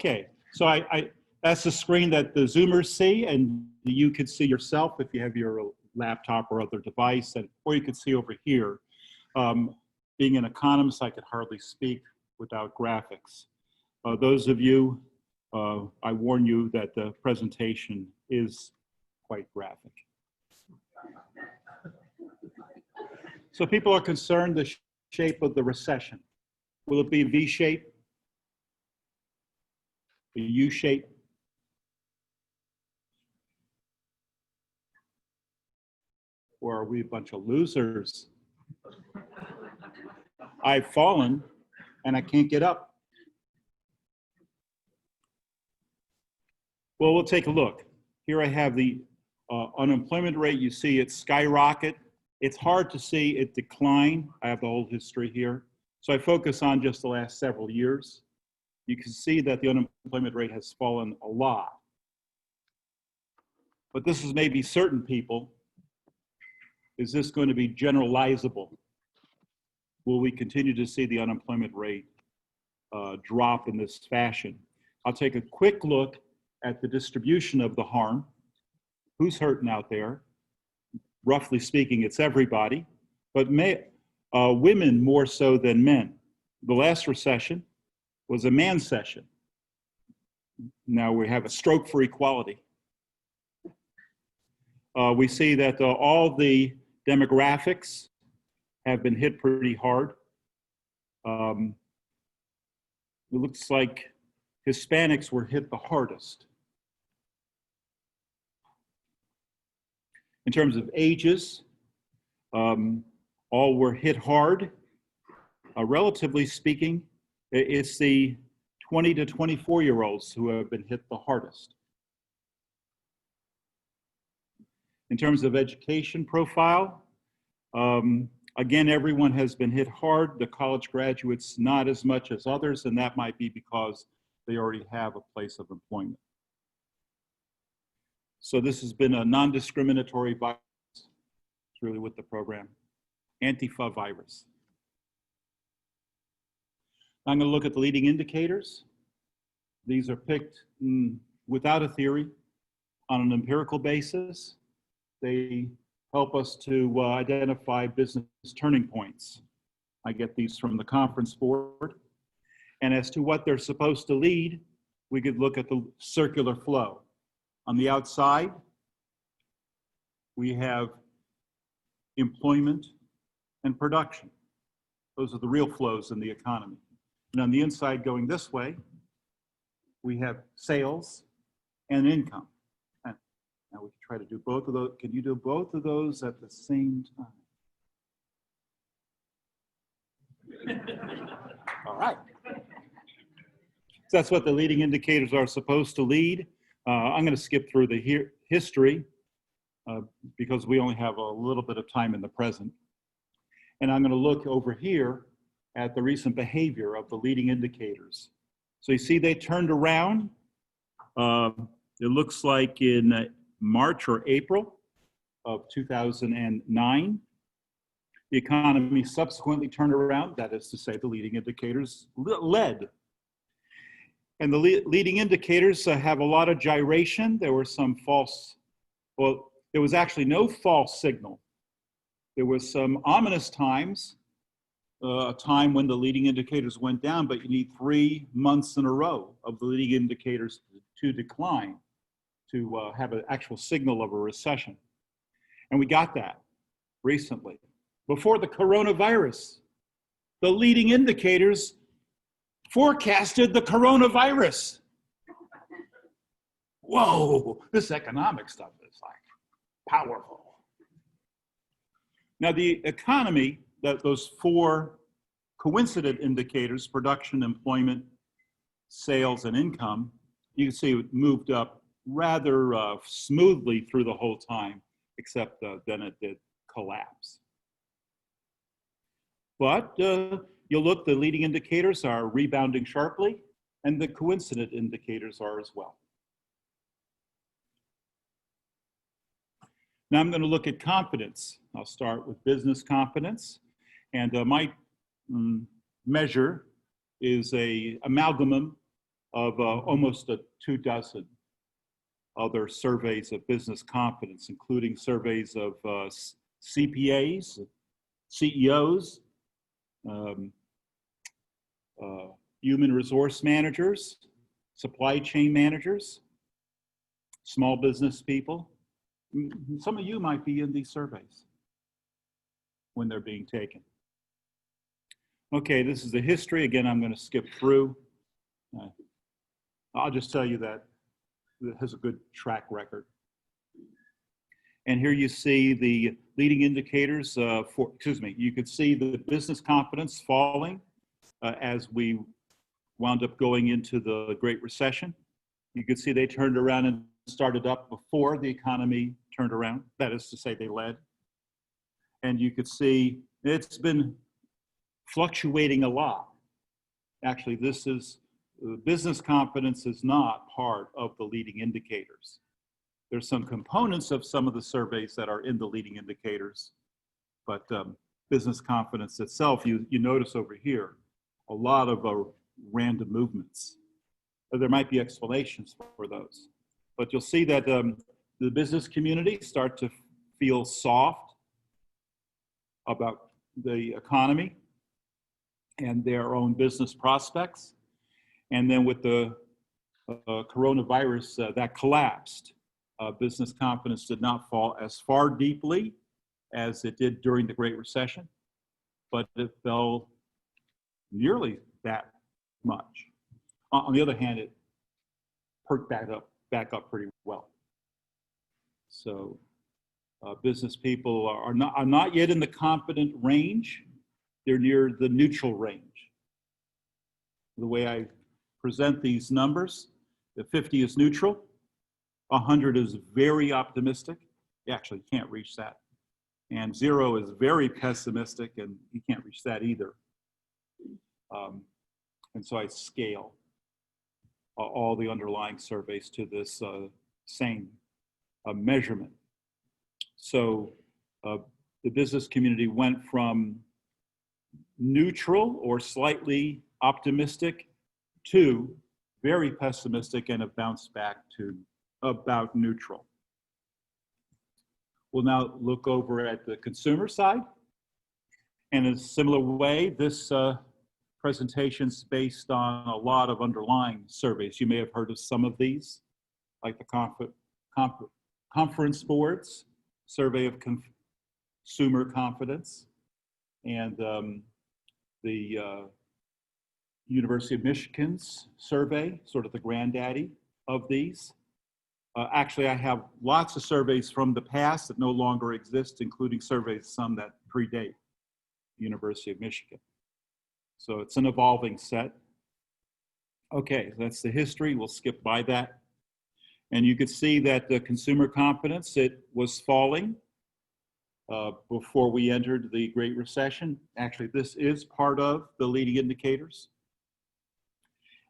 Okay, so that's the screen that the Zoomers see, and you could see yourself if you have your laptop or other device, or you could see over here. Being an economist, I could hardly speak without graphics. Those of you, I warn you that the presentation is quite graphic. So people are concerned the shape of the recession. Will it be a V shape? A U shape? Or are we a bunch of losers? I've fallen and I can't get up. Well, we'll take a look. Here I have the unemployment rate. You see it skyrocket. It's hard to see it decline. I have the whole history here. So I focus on just the last several years. You can see that the unemployment rate has fallen a lot. But this is maybe certain people. Is this going to be generalizable? Will we continue to see the unemployment rate drop in this fashion? I'll take a quick look at the distribution of the harm. Who's hurting out there? Roughly speaking, it's everybody, but women more so than men. The last recession was a man's session. Now we have a stroke for equality. We see that all the demographics have been hit pretty hard. It looks like Hispanics were hit the hardest. In terms of ages, all were hit hard. Relatively speaking, it's the 20 to 24-year-olds who have been hit the hardest. In terms of education profile, again, everyone has been hit hard. The college graduates, not as much as others, and that might be because they already have a place of employment. So this has been a non-discriminatory virus. It's really what the program, Antifa virus. I'm going to look at the leading indicators. These are picked without a theory, on an empirical basis. They help us to identify business turning points. I get these from the conference board. And as to what they're supposed to lead, we could look at the circular flow. On the outside, we have employment and production. Those are the real flows in the economy. And on the inside, going this way, we have sales and income. And now we can try to do both of those. Can you do both of those at the same time? All right. So that's what the leading indicators are supposed to lead. I'm going to skip through the history because we only have a little bit of time in the present. And I'm going to look over here at the recent behavior of the leading indicators. So you see they turned around. It looks like in March or April of 2009. The economy subsequently turned around. That is to say, the leading indicators led. And the leading indicators have a lot of gyration. There were some false, well, there was actually no false signal. There was some ominous times, a time when the leading indicators went down, but you need 3 months in a row of the leading indicators to decline to have an actual signal of a recession. And we got that recently. Before the coronavirus, the leading indicators forecasted the coronavirus. Whoa, this economic stuff is like powerful. Now the economy, those 4 coincident indicators, production, employment, sales, and income, you can see it moved up rather smoothly through the whole time, except then it did collapse. But you look, the leading indicators are rebounding sharply, and the coincident indicators are as well. Now I'm going to look at confidence. I'll start with business confidence. And my measure is an amalgam of almost 24 other surveys of business confidence, including surveys of CPAs, CEOs, human resource managers, supply chain managers, small business people. Some of you might be in these surveys when they're being taken. Okay, this is the history. Again, I'm going to skip through. I'll just tell you that it has a good track record. And here you see the leading indicators you could see the business confidence falling as we wound up going into the Great Recession. You could see they turned around and started up before the economy turned around. That is to say, they led. And you could see it's been fluctuating a lot. Actually, business confidence is not part of the leading indicators. There's some components of some of the surveys that are in the leading indicators, but business confidence itself, you notice over here, a lot of random movements. There might be explanations for those, but you'll see that the business community start to feel soft about the economy and their own business prospects. And then with the coronavirus, that collapsed. Business confidence did not fall as far deeply as it did during the Great Recession, but it fell nearly that much. On the other hand, it perked back up pretty well. So business people are not yet in the confident range. They're near the neutral range. The way I present these numbers, the 50 is neutral, 100 is very optimistic. You actually can't reach that. And 0 is very pessimistic, and you can't reach that either. And so I scale all the underlying surveys to this same measurement. So the business community went from neutral or slightly optimistic to very pessimistic and have bounced back to about neutral. We'll now look over at the consumer side. And in a similar way, this presentation's based on a lot of underlying surveys. You may have heard of some of these, like the Conference Board's survey of consumer confidence, and the University of Michigan's survey, sort of the granddaddy of these. Actually, I have lots of surveys from the past that no longer exist, including surveys, some that predate the University of Michigan. So it's an evolving set. Okay, that's the history. We'll skip by that. And you could see that the consumer confidence, it was falling before we entered the Great Recession. Actually, this is part of the leading indicators.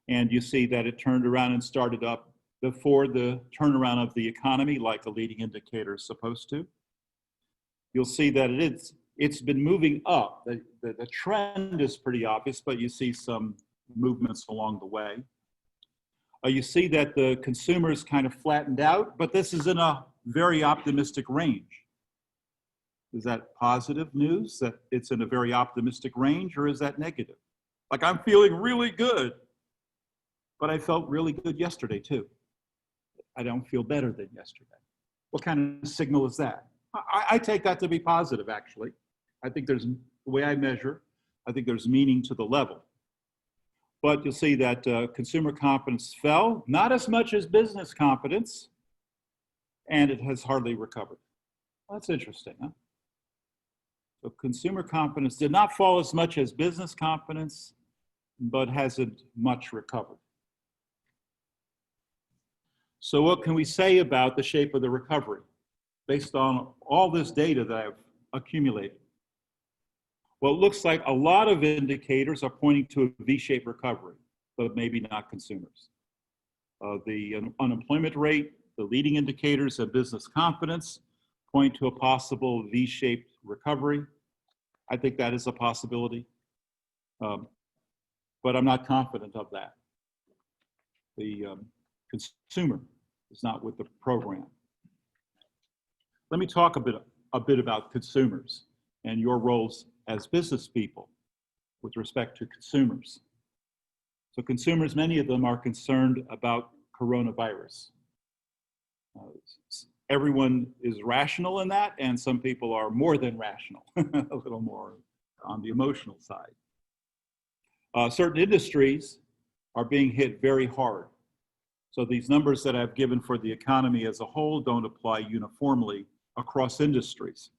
And you see that it turned around and started up before the turnaround of the economy, like a leading indicator is supposed to. You'll see that it's been moving up. The trend is pretty obvious, but you see some movements along the way. You see that the consumers kind of flattened out, but this is in a very optimistic range. Is that positive news, that it's in a very optimistic range, or is that negative? Like, I'm feeling really good, but I felt really good yesterday too. I don't feel better than yesterday. What kind of signal is that? I take that to be positive, actually. I think the way I measure, I think there's meaning to the level. But you'll see that consumer confidence fell, not as much as business confidence, and it has hardly recovered. Well, that's interesting, huh? So consumer confidence did not fall as much as business confidence, but hasn't much recovered. So what can we say about the shape of the recovery based on all this data that I've accumulated? Well, it looks like a lot of indicators are pointing to a V-shaped recovery, but maybe not consumers. The unemployment rate, the leading indicators of business confidence point to a possible V-shaped recovery. I think that is a possibility, but I'm not confident of that. The consumer is not with the program. Let me talk a bit about consumers and your roles as business people with respect to consumers. So consumers, many of them are concerned about coronavirus. Everyone is rational in that, and some people are more than rational, a little more on the emotional side. Certain industries are being hit very hard. So these numbers that I've given for the economy as a whole don't apply uniformly across industries.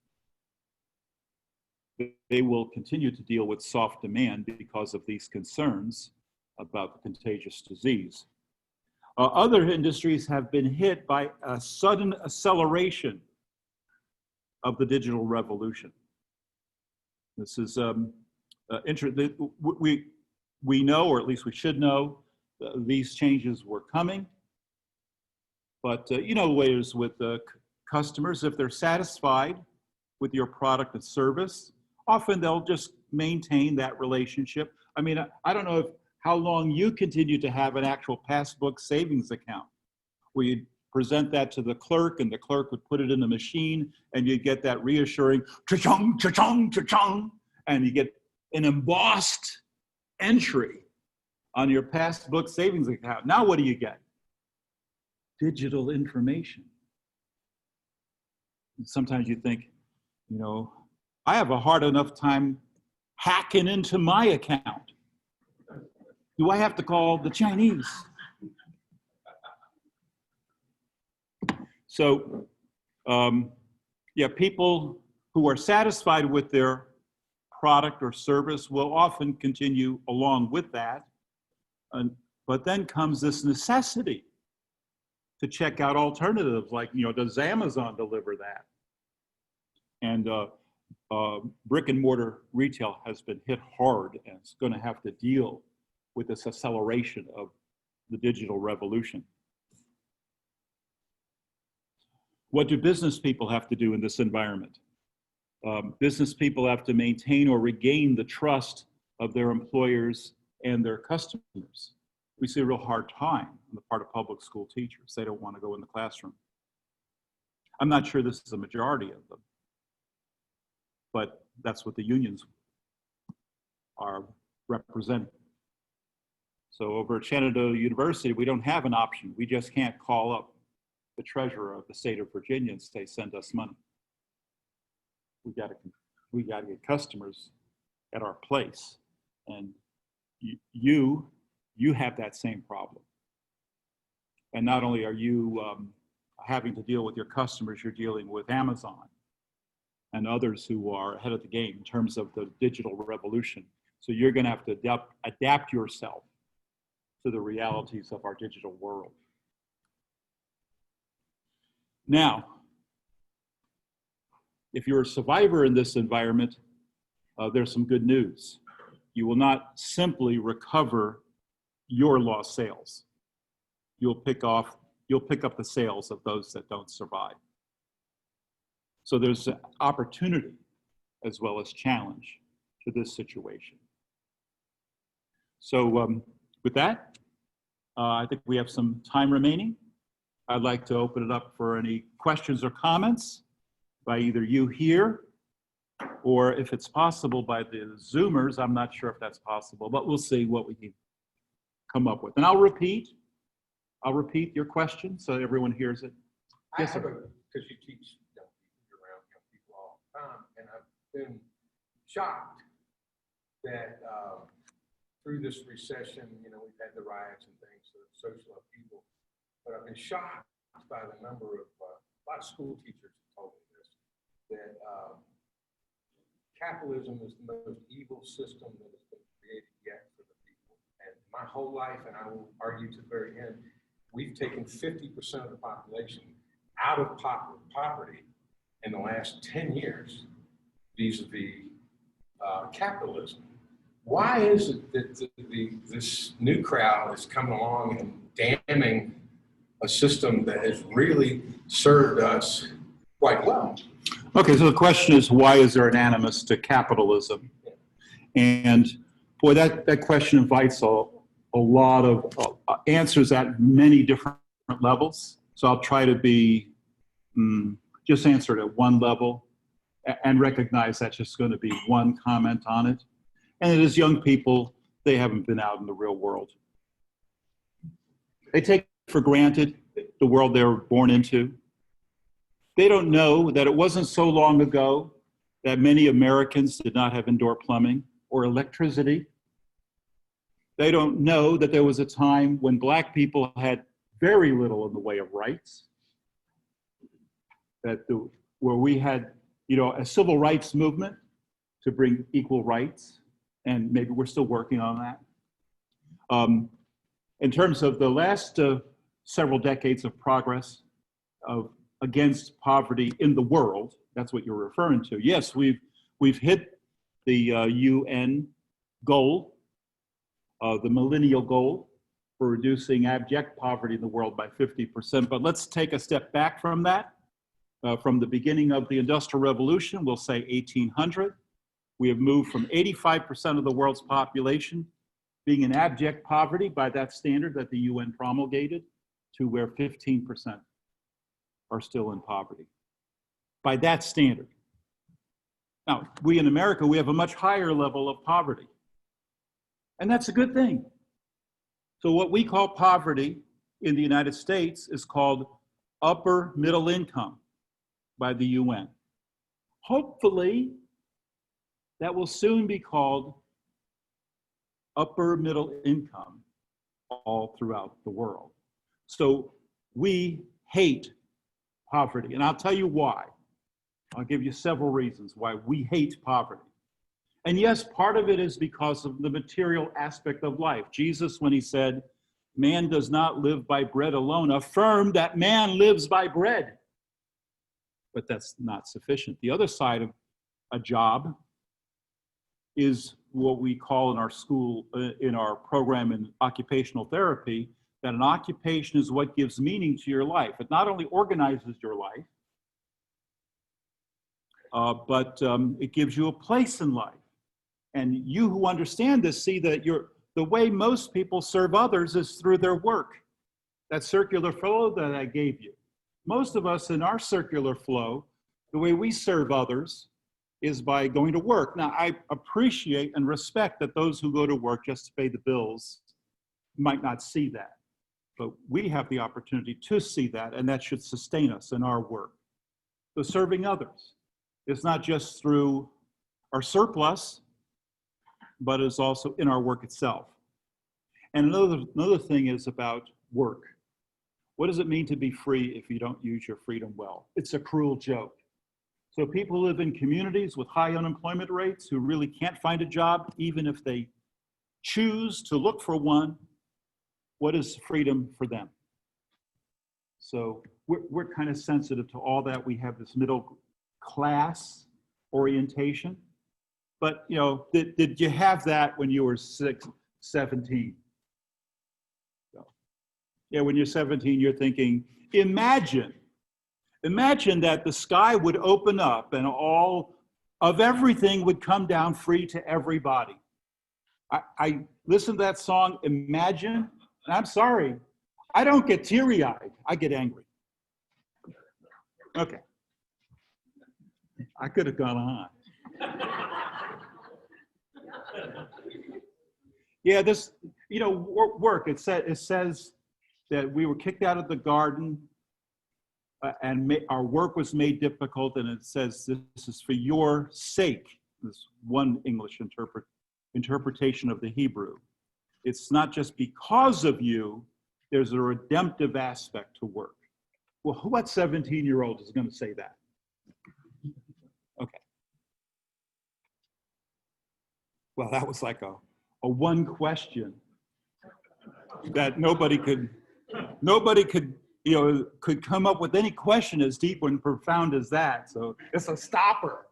They will continue to deal with soft demand because of these concerns about the contagious disease. Other industries have been hit by a sudden acceleration of the digital revolution. This is we know, or at least we should know, these changes were coming. But you know, ways with customers, if they're satisfied with your product and service, often they'll just maintain that relationship. I mean, I don't know how long you continue to have an actual passbook savings account, where you'd present that to the clerk and the clerk would put it in the machine and you get that reassuring cha-chung, cha-chung, cha-chung, and you get an embossed entry on your passbook savings account. Now what do you get? Digital information. And sometimes you think, you know, I have a hard enough time hacking into my account. Do I have to call the Chinese? So, yeah, people who are satisfied with their product or service will often continue along with that. But then comes this necessity to check out alternatives, like, you know, does Amazon deliver that? And brick and mortar retail has been hit hard and it's going to have to deal with this acceleration of the digital revolution. What do business people have to do in this environment? Business people have to maintain or regain the trust of their employers and their customers. We see a real hard time on the part of public school teachers. They don't want to go in the classroom. I'm not sure this is a majority of them, but that's what the unions are representing. So over at Shenandoah University, we don't have an option. We just can't call up the treasurer of the state of Virginia and say, send us money. We got to get customers at our place. And you have that same problem. And not only are you having to deal with your customers, you're dealing with Amazon and others who are ahead of the game in terms of the digital revolution. So you're going to have to adapt yourself to the realities of our digital world. Now, if you're a survivor in this environment, there's some good news. You will not simply recover your lost sales. You'll pick up the sales of those that don't survive. So there's an opportunity as well as challenge to this situation. So with that, I think we have some time remaining. I'd like to open it up for any questions or comments by either you here, or if it's possible by the Zoomers. I'm not sure if that's possible, but we'll see what we can come up with. And I'll repeat your question so everyone hears it. Yes, sir. Because you teach young people, you're around young people all the time, and I've been shocked that through this recession, you know, we've had the riots and things, so social upheaval, but I've been shocked by the number of, a lot of school teachers have told me this, that capitalism is the most evil system that has been created yet for the people. And my whole life, and I will argue to the very end, we've taken 50% of the population out of poverty in the last 10 years vis-a-vis capitalism. Why is it that this new crowd is coming along and damning a system that has really served us quite well? Okay, so the question is, why is there an animus to capitalism? And boy, that question invites a a lot of answers at many different levels. So I'll try to be just answer it at one level and recognize that's just going to be one comment on it. And it is young people, they haven't been out in the real world. They take for granted the world they were born into. They don't know that it wasn't so long ago that many Americans did not have indoor plumbing or electricity. They don't know that there was a time when Black people had very little in the way of rights, where we had, a civil rights movement to bring equal rights, and maybe we're still working on that. In terms of the last several decades of progress against poverty in the world, that's what you're referring to. Yes, we've hit the UN goal, the millennial goal for reducing abject poverty in the world by 50%. But let's take a step back from that. From the beginning of the Industrial Revolution, we'll say 1800, we have moved from 85% of the world's population being in abject poverty by that standard that the UN promulgated, to where 15% are still in poverty by that standard. Now, we in America, we have a much higher level of poverty, and that's a good thing. So what we call poverty in the United States is called upper middle income by the UN. Hopefully, that will soon be called upper middle income all throughout the world. So we hate poverty, and I'll tell you why. I'll give you several reasons why we hate poverty. And yes, part of it is because of the material aspect of life. Jesus, when he said, "Man does not live by bread alone," affirmed that man lives by bread. But that's not sufficient. The other side of a job is what we call in our school, in our program in occupational therapy, that an occupation is what gives meaning to your life. It not only organizes your life, but it gives you a place in life. And you who understand this see that the way most people serve others is through their work. That circular flow that I gave you. Most of us in our circular flow, the way we serve others is by going to work. Now, I appreciate and respect that those who go to work just to pay the bills might not see that. But we have the opportunity to see that, and that should sustain us in our work. So serving others is not just through our surplus, but is also in our work itself. And another thing is about work. What does it mean to be free if you don't use your freedom well? It's a cruel joke. So people who live in communities with high unemployment rates, who really can't find a job, even if they choose to look for one, what is freedom for them? So we're kind of sensitive to all that. We have this middle class orientation. But, did you have that when you were 17? So, yeah, when you're 17, you're thinking, imagine that the sky would open up and all of everything would come down free to everybody. I listened to that song, Imagine, and I'm sorry, I don't get teary-eyed, I get angry. Okay. I could have gone on. Yeah, this, work, it says that we were kicked out of the garden and our work was made difficult, and it says this is for your sake. This one English interpretation of the Hebrew. It's not just because of you, there's a redemptive aspect to work. Well, what 17-year-old is going to say that? Okay. Well, that was like a one question that nobody could could come up with any question as deep and profound as that. So it's a stopper.